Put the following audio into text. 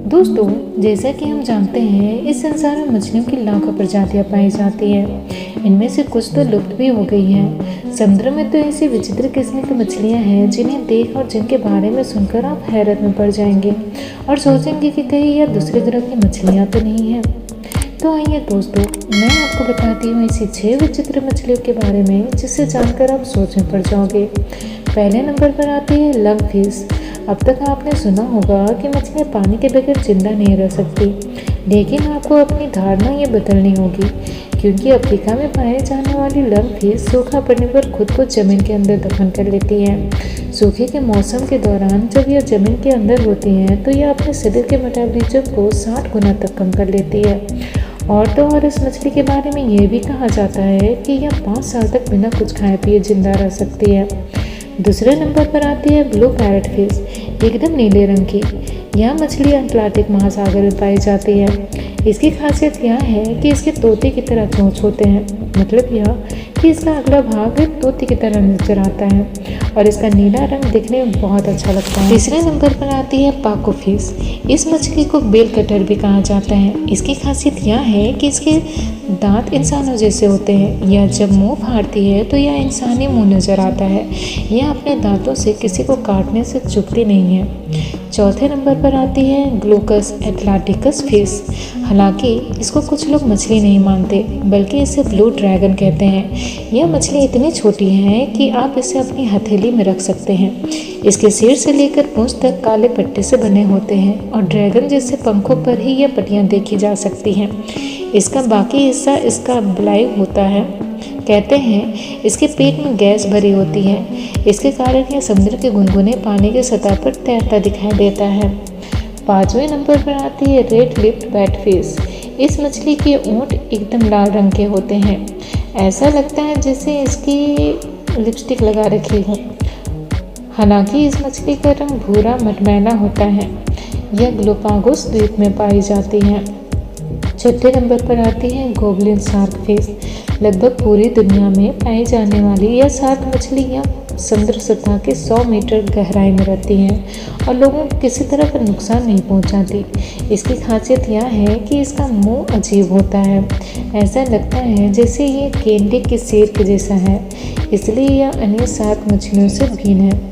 दोस्तों, जैसा कि हम जानते हैं इस संसार में मछलियों की लाखों प्रजातियां पाई जाती हैं। इनमें से कुछ तो लुप्त भी हो गई हैं। समुद्र में तो ऐसी विचित्र किस्म की मछलियां हैं जिन्हें देख और जिनके बारे में सुनकर आप हैरत में पड़ जाएंगे और सोचेंगे कि कहीं यह दूसरे ग्रह की मछलियां तो नहीं है। तो आइए दोस्तों, मैं आपको बताती हूँ ऐसी 6 विचित्र मछलियों के बारे में जिसे जानकर आप सोच में पड़ जाओगे। पहले नंबर पर आती है लंग फिश। अब तक आपने सुना होगा कि मछलियाँ पानी के बगैर जिंदा नहीं रह सकती, लेकिन आपको अपनी धारणा ये बदलनी होगी, क्योंकि अफ्रीका में पाए जाने वाली लंग फिश सूखा पड़ने पर खुद को जमीन के अंदर दफन कर लेती है। सूखे के मौसम के दौरान जब यह जमीन के अंदर होती हैं तो यह अपने शरीर के मेटाबॉलिज्म को 60 गुना तक कम कर लेती है। और तो और इस मछली के बारे में यह भी कहा जाता है कि यह 5 साल तक बिना कुछ खाए पिए जिंदा रह सकती है। दूसरे नंबर पर आती है ब्लू पैरट फिश, एकदम नीले रंग की। यह मछली अटलांटिक महासागर में पाई जाती है। इसकी खासियत यह है कि इसके तोते की तरह चोंच होते हैं, मतलब यह कि इसका अगला भाग तोते की तरह नजर आता है और इसका नीला रंग दिखने में बहुत अच्छा लगता है। तीसरे नंबर पर आती है पाको फिश। इस मछली को बेल कटर भी कहा जाता है। इसकी खासियत यह है कि इसके दांत इंसानों जैसे होते हैं। यह जब मुंह फाड़ती है तो यह इंसानी मुंह नजर आता है। यह अपने दांतों से किसी को काटने से चूकती नहीं है। चौथे नंबर पर आती है ग्लूकस एटलांटिकस फिश। हालांकि इसको कुछ लोग मछली नहीं मानते, बल्कि इसे ब्लू ड्रैगन कहते हैं। यह मछली इतनी छोटी है कि आप इसे अपनी हथेली में रख सकते हैं। इसके सिर से लेकर पूंछ तक काले पट्टे से बने होते हैं और ड्रैगन जैसे पंखों पर ही यह पट्टियाँ देखी जा सकती हैं। इसका बाकी हिस्सा इसका ब्लाइव होता है। कहते हैं इसके पेट में गैस भरी होती है। इसके कारण यह समुद्र के गुनगुने पानी की सतह पर तैरता दिखाई देता है। 5वें नंबर पर आती है रेड लिप्ड बैटफिश। इस मछली के ओंठ एकदम लाल रंग के होते हैं। ऐसा लगता है जैसे इसकी लिपस्टिक लगा रखी हो। हालांकि इस मछली का रंग भूरा मटमैला होता है। यह ग्लोपागोस द्वीप में पाई जाती है। 6ठे नंबर पर आती है गोब्लिन शार्क फिश। लगभग पूरी दुनिया में पाई जाने वाली यह शार्क मछलियाँ समुद्र सतह के 100 मीटर गहराई में रहती हैं और लोगों को किसी तरह का नुकसान नहीं पहुंचाती। इसकी खासियत यह है कि इसका मुंह अजीब होता है। ऐसा लगता है जैसे ये गेंडे के सिर के जैसा है, इसलिए यह अन्य शार्क मछलियों से भिन्न है।